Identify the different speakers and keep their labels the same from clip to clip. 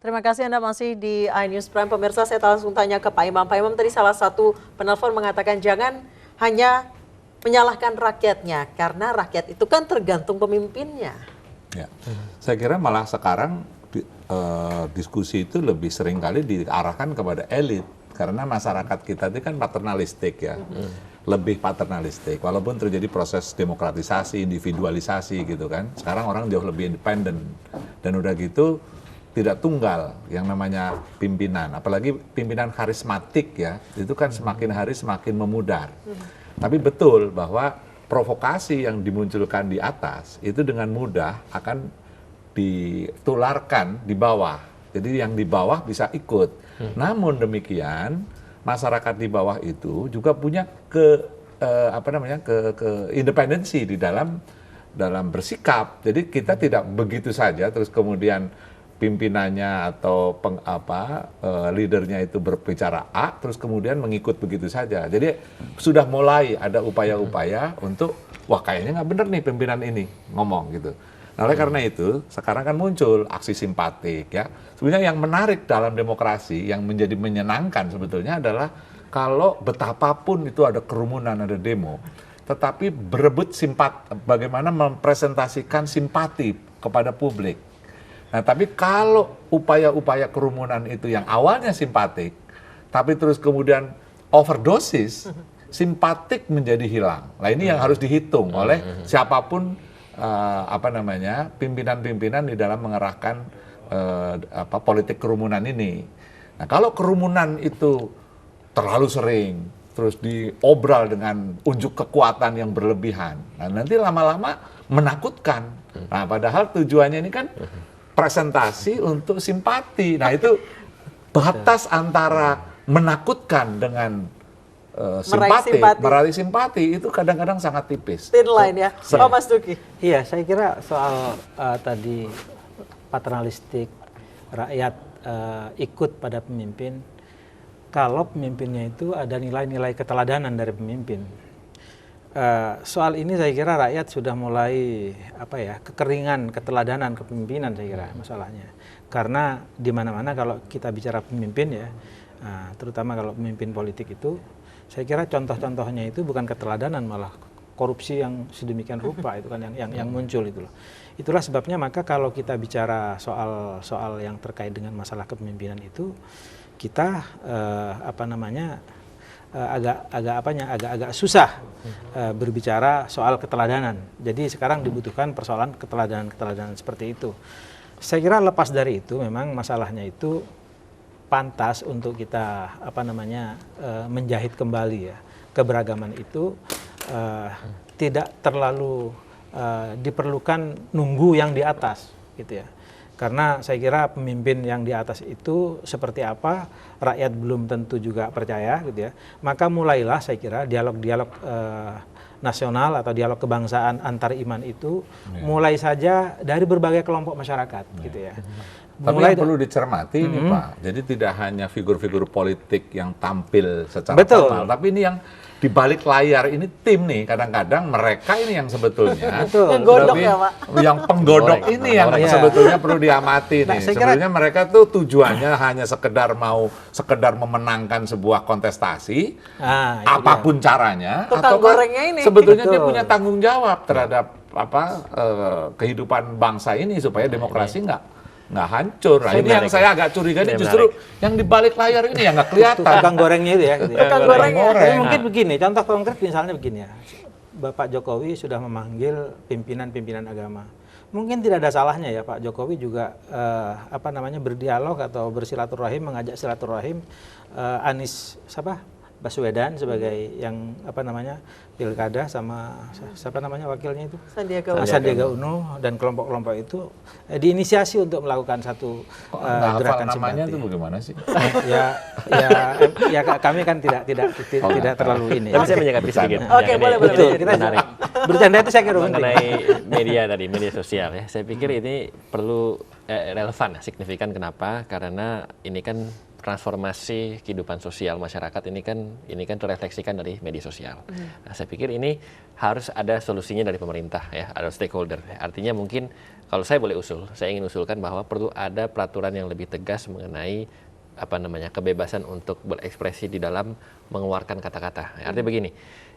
Speaker 1: Terima kasih Anda masih di iNews Prime. Pemirsa, saya langsung tanya ke Pak Imam. Pak Imam tadi salah satu penelpon mengatakan jangan hanya menyalahkan rakyatnya, karena rakyat itu kan tergantung pemimpinnya.
Speaker 2: Ya, saya kira malah sekarang diskusi itu lebih sering kali diarahkan kepada elit, karena masyarakat kita itu kan paternalistik ya, lebih paternalistik. Walaupun terjadi proses demokratisasi, individualisasi gitu kan, sekarang orang jauh lebih independen dan udah gitu tidak tunggal yang namanya pimpinan, apalagi pimpinan karismatik ya, itu kan semakin hari semakin memudar. Tapi betul bahwa provokasi yang dimunculkan di atas itu dengan mudah akan ditularkan di bawah. Jadi yang di bawah bisa ikut. Namun demikian, masyarakat di bawah itu juga punya independensi di dalam bersikap. Jadi kita tidak begitu saja terus kemudian pimpinannya atau leadernya itu berbicara A, terus kemudian mengikut begitu saja. Jadi sudah mulai ada upaya-upaya untuk, wah kayaknya nggak bener nih pimpinan ini ngomong gitu. Nah, oleh karena itu, sekarang kan muncul aksi simpatik ya. Sebenarnya yang menarik dalam demokrasi, yang menjadi menyenangkan sebetulnya adalah kalau betapapun itu ada kerumunan, ada demo, tetapi berebut bagaimana mempresentasikan simpati kepada publik. Nah, tapi kalau upaya-upaya kerumunan itu yang awalnya simpatik, tapi terus kemudian overdosis, simpatik menjadi hilang. Nah, ini yang harus dihitung oleh siapapun pimpinan-pimpinan di dalam mengerahkan politik kerumunan ini. Nah, kalau kerumunan itu terlalu sering, terus diobral dengan unjuk kekuatan yang berlebihan, nah nanti lama-lama menakutkan. Nah, padahal tujuannya ini kan presentasi untuk simpati. Nah, itu batas antara menakutkan dengan meraih simpati itu kadang-kadang sangat tipis.
Speaker 1: Thin line ya, Mas Duki.
Speaker 3: Iya, saya kira soal tadi paternalistik, rakyat ikut pada pemimpin, kalau pemimpinnya itu ada nilai-nilai keteladanan dari pemimpin. Soal ini saya kira rakyat sudah mulai kekeringan keteladanan kepemimpinan, saya kira masalahnya. Karena di mana-mana kalau kita bicara pemimpin ya, terutama kalau pemimpin politik itu, saya kira contoh-contohnya itu bukan keteladanan, malah korupsi yang sedemikian rupa itu kan yang muncul itu loh. Itulah sebabnya maka kalau kita bicara soal yang terkait dengan masalah kepemimpinan itu, kita agak susah berbicara soal keteladanan. Jadi sekarang dibutuhkan persoalan keteladanan seperti itu. Saya kira lepas dari itu, memang masalahnya itu pantas untuk kita menjahit kembali ya keberagaman itu, tidak terlalu diperlukan nunggu yang di atas gitu ya. Karena saya kira pemimpin yang di atas itu seperti apa, rakyat belum tentu juga percaya gitu ya. Maka mulailah saya kira dialog-dialog nasional atau dialog kebangsaan antar iman itu mulai saja dari berbagai kelompok masyarakat gitu ya.
Speaker 2: Tapi yang perlu dicermati ini Pak, jadi tidak hanya figur-figur politik yang tampil secara formal, tapi ini yang di balik layar ini tim nih, kadang-kadang mereka ini yang sebetulnya
Speaker 1: penggodok ya Pak,
Speaker 2: yang penggodok ini yang sebetulnya perlu diamati nih. Sebenarnya mereka tuh tujuannya hanya sekedar memenangkan sebuah kontestasi, apapun caranya, atau sebetulnya dia punya tanggung jawab terhadap kehidupan bangsa ini supaya demokrasi nggak hancur. Nah, ini yang saya agak curiga ini justru yang di balik layar ini yang nggak kelihatan.
Speaker 3: Tukang gorengnya itu ya. Gitu.
Speaker 1: Tukang gorengnya.
Speaker 3: Mungkin begini, contoh konkret misalnya begini ya. Bapak Jokowi sudah memanggil pimpinan-pimpinan agama. Mungkin tidak ada salahnya ya Pak Jokowi juga berdialog atau bersilaturahim, mengajak silaturahim Anies Baswedan sebagai yang pilkada sama wakilnya itu Sandiaga Uno dan kelompok-kelompok itu diinisiasi untuk melakukan satu gerakan simpati.
Speaker 2: Namanya itu bagaimana sih?
Speaker 3: ya kami kan tidak terlalu ini.
Speaker 4: Tapi saya menyikapi sedikit.
Speaker 1: Oke, boleh.
Speaker 3: Kita bercanda itu saya kira
Speaker 4: mengenai media sosial ya. Saya pikir ini perlu relevan, signifikan. Kenapa? Karena ini kan transformasi kehidupan sosial masyarakat ini kan terrefleksikan dari media sosial. Nah, saya pikir ini harus ada solusinya dari pemerintah ya, ada stakeholder. Artinya mungkin kalau saya boleh saya ingin usulkan bahwa perlu ada peraturan yang lebih tegas mengenai kebebasan untuk berekspresi di dalam mengeluarkan kata-kata. Artinya begini,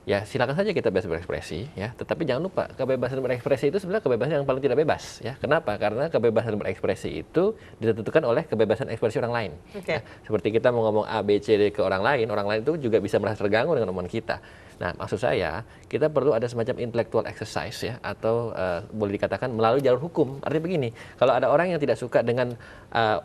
Speaker 4: ya silakan saja kita bebas berekspresi, ya. Tetapi jangan lupa kebebasan berekspresi itu sebenarnya kebebasan yang paling tidak bebas, ya. Kenapa? Karena kebebasan berekspresi itu ditentukan oleh kebebasan ekspresi orang lain. Ya. Seperti kita mau ngomong A, B, C, D ke orang lain itu juga bisa merasa terganggu dengan omongan kita. Nah, maksud saya kita perlu ada semacam intellectual exercise, ya, atau boleh dikatakan melalui jalur hukum. Artinya begini, kalau ada orang yang tidak suka dengan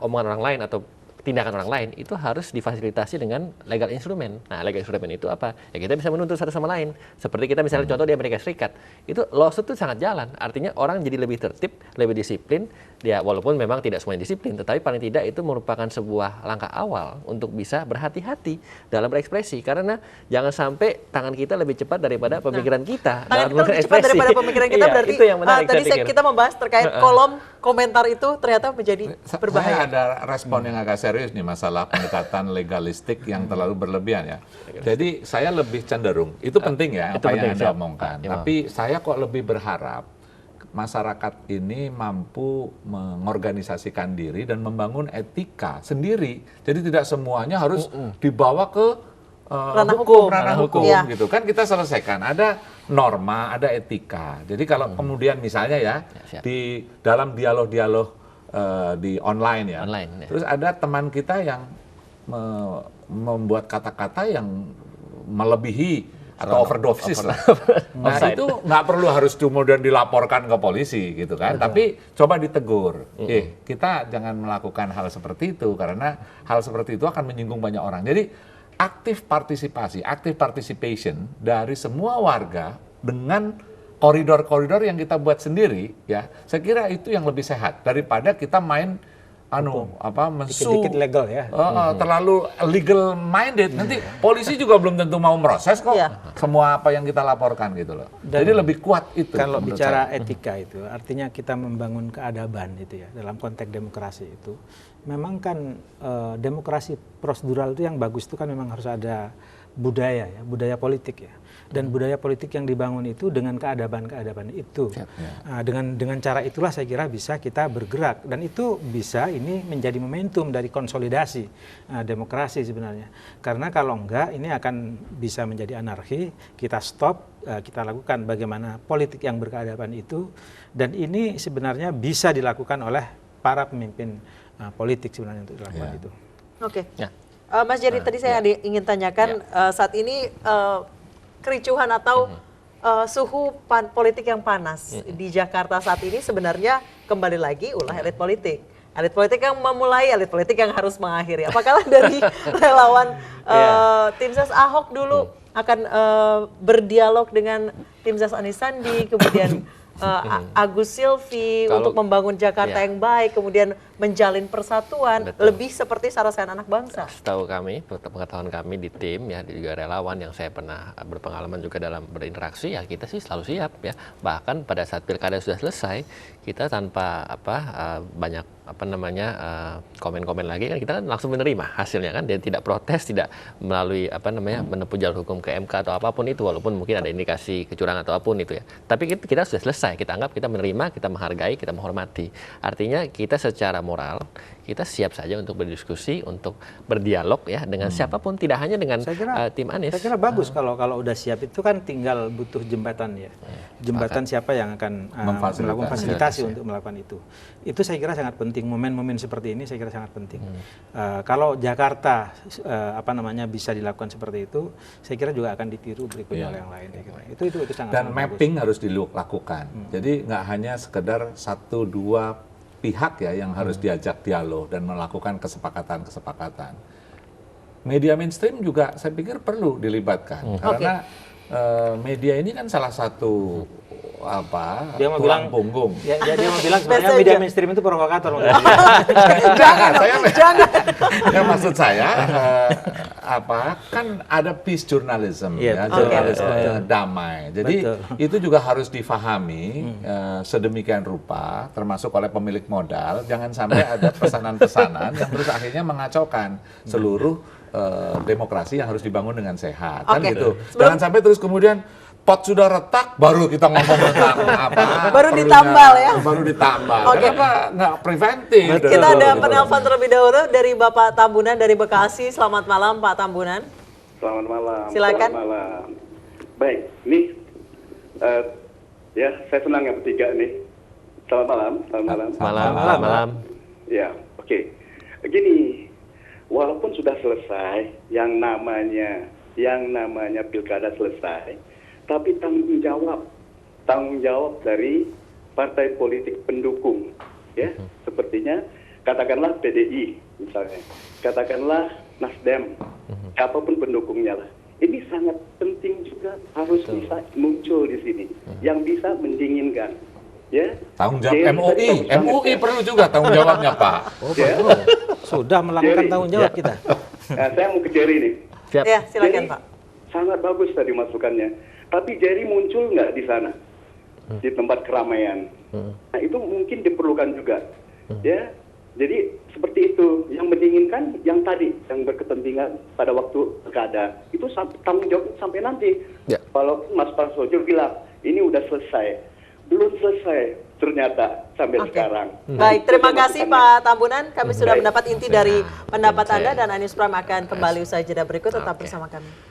Speaker 4: omongan orang lain atau tindakan orang lain, itu harus difasilitasi dengan legal instrument. Nah, legal instrument itu apa? Ya kita bisa menuntut satu sama lain. Seperti kita misalnya contoh di Amerika Serikat, itu lawsuit itu sangat jalan. Artinya orang jadi lebih tertib, lebih disiplin. Ya walaupun memang tidak semuanya disiplin, tetapi paling tidak itu merupakan sebuah langkah awal untuk bisa berhati-hati dalam berekspresi. Karena jangan sampai tangan kita lebih cepat daripada pemikiran kita dalam
Speaker 1: tangan kita lebih cepat daripada pemikiran kita, berarti
Speaker 4: itu yang menarik,
Speaker 1: tadi kita membahas terkait kolom komentar itu ternyata menjadi berbahaya.
Speaker 2: Saya ada respon yang agak serius nih masalah pendekatan legalistik yang terlalu berlebihan ya. Jadi saya lebih cenderung, itu penting ya apa yang Anda omongkan. Tapi saya kok lebih berharap masyarakat ini mampu mengorganisasikan diri dan membangun etika sendiri. Jadi tidak semuanya harus dibawa ke ranah hukum gitu kan, kita selesaikan. Ada norma, ada etika. Jadi kalau kemudian misalnya ya di dalam dialog-dialog di online ya, terus ada teman kita yang membuat kata-kata yang melebihi atau overdosis. Nah itu nggak perlu harus kemudian dilaporkan ke polisi gitu kan, tapi coba ditegur. Kita jangan melakukan hal seperti itu karena hal seperti itu akan menyinggung banyak orang. Jadi active participation dari semua warga dengan koridor-koridor yang kita buat sendiri, ya, saya kira itu yang lebih sehat daripada kita main
Speaker 3: dikit-dikit legal ya.
Speaker 2: Terlalu legal minded. Nanti polisi juga belum tentu mau meroses kok semua apa yang kita laporkan gitu loh. Dan jadi lebih kuat itu.
Speaker 3: Kalau bicara etika itu, artinya kita membangun keadaban itu ya dalam konteks demokrasi itu. Memang kan demokrasi prosedural itu yang bagus itu kan memang harus ada budaya ya, budaya politik ya. Dan budaya politik yang dibangun itu dengan keadaban-keadaban itu. Nah, dengan cara itulah saya kira bisa kita bergerak. Dan itu bisa ini menjadi momentum dari konsolidasi demokrasi sebenarnya. Karena kalau enggak ini akan bisa menjadi anarki, kita stop, kita lakukan bagaimana politik yang berkeadaban itu. Dan ini sebenarnya bisa dilakukan oleh para pemimpin politik sebenarnya untuk dilakukan itu.
Speaker 1: Oke. Mas Jerry, tadi saya ingin tanyakan saat ini kericuhan atau suhu politik yang panas di Jakarta saat ini sebenarnya kembali lagi ulah elit politik. Elit politik yang memulai, elit politik yang harus mengakhiri. Apakah dari relawan tim ses Ahok dulu akan berdialog dengan tim ses Anies Sandi, kemudian Agus Silvi untuk membangun Jakarta yang baik, kemudian menjalin persatuan, lebih seperti sarasen anak bangsa.
Speaker 4: Setahu kami, pengetahuan kami di tim ya, juga relawan yang saya pernah berpengalaman juga dalam berinteraksi, ya kita sih selalu siap ya. Bahkan pada saat pilkada sudah selesai, kita tanpa banyak komen-komen lagi kan, kita kan langsung menerima hasilnya kan, dia tidak protes, tidak melalui menempuh jalur hukum ke MK atau apapun itu, walaupun mungkin ada indikasi kecurangan atau apapun itu ya. Tapi kita sudah selesai, kita anggap kita menerima, kita menghargai, kita menghormati. Artinya kita secara moral kita siap saja untuk berdiskusi, untuk berdialog ya dengan siapapun, tidak hanya dengan tim Anies.
Speaker 3: Saya kira bagus kalau udah siap itu kan tinggal butuh jembatan ya. Jembatan siapa yang akan melakukan fasilitasi untuk melakukan itu. Itu saya kira sangat penting, momen-momen seperti ini saya kira sangat penting. Kalau Jakarta bisa dilakukan seperti itu, saya kira juga akan ditiru berikutnya oleh yang lain. Itu sangat
Speaker 2: dan mapping bagus. Harus dilakukan. Jadi nggak hanya sekedar 1-2 pihak ya yang harus diajak dialog dan melakukan kesepakatan-kesepakatan. Media mainstream juga saya pikir perlu dilibatkan karena media ini kan salah satu
Speaker 3: Dia mau
Speaker 2: tulang
Speaker 3: bilang
Speaker 2: punggung.
Speaker 3: dia mau bilang sebenarnya
Speaker 1: Messenger.
Speaker 3: media mainstream itu provokator.
Speaker 1: Jangan, jangan.
Speaker 2: Ya maksud saya kan ada peace journalism
Speaker 3: Iya,
Speaker 2: ya,
Speaker 3: betul.
Speaker 2: jurnalisme
Speaker 3: Betul.
Speaker 2: damai. Jadi
Speaker 3: Betul.
Speaker 2: itu juga harus difahami sedemikian rupa, termasuk oleh pemilik modal. Jangan sampai ada pesanan-pesanan yang terus akhirnya mengacaukan seluruh demokrasi yang harus dibangun dengan sehat. Kan
Speaker 1: Oke.
Speaker 2: gitu. Jangan sampai terus kemudian pot sudah retak, baru kita ngomong tentang apa?
Speaker 1: Baru
Speaker 2: perlunya-
Speaker 1: ditambal ya?
Speaker 2: Baru ditambal.
Speaker 1: Oke.
Speaker 2: Kenapa nggak preventif?
Speaker 1: Kita ada penelpon terlebih dahulu dari Bapak Tambunan dari Bekasi. Selamat malam Pak Tambunan.
Speaker 5: Selamat malam.
Speaker 1: Silakan.
Speaker 5: Selamat malam. Baik, nih ya saya senang yang bertiga nih. Selamat malam. Selamat malam.
Speaker 4: Malam.
Speaker 5: Ya, oke. Gini, walaupun sudah selesai yang namanya pilkada selesai, tapi tanggung jawab dari partai politik pendukung, ya, sepertinya katakanlah PDI misalnya, katakanlah Nasdem, apapun pendukungnya lah. Ini sangat penting juga harus bisa muncul di sini, yang bisa mendinginkan, ya.
Speaker 2: Tanggung jawab
Speaker 5: Jerry
Speaker 2: MUI,
Speaker 5: tadi bagus
Speaker 2: MUI
Speaker 5: banget, ya.
Speaker 2: perlu juga tanggung jawabnya Pak.
Speaker 3: Oh,
Speaker 5: Ya.
Speaker 3: betul. Sudah melakukan
Speaker 5: Jerry.
Speaker 3: tanggung jawab kita.
Speaker 5: Nah, saya mau ke Jerry nih.
Speaker 4: Siap.
Speaker 1: Ya, silakan
Speaker 5: Jadi,
Speaker 1: Pak.
Speaker 5: sangat bagus tadi masukannya. Tapi Jerry muncul nggak di sana, di tempat keramaian. Nah itu mungkin diperlukan juga, ya. Jadi seperti itu. Yang mendinginkan yang tadi, yang berkepentingan pada waktu pilkada itu tanggung jawab sampai nanti.
Speaker 4: Ya.
Speaker 5: Walaupun Mas Parsojo bilang ini udah selesai, belum selesai ternyata sampai
Speaker 1: Oke.
Speaker 5: sekarang.
Speaker 1: Baik, terima kasih Pak Tambunan. Kami sudah
Speaker 5: Baik.
Speaker 1: mendapat inti dari pendapat
Speaker 4: Saya-
Speaker 1: Anda dan Anies Pram akan kembali usai jeda berikut. Tetap bersama kami.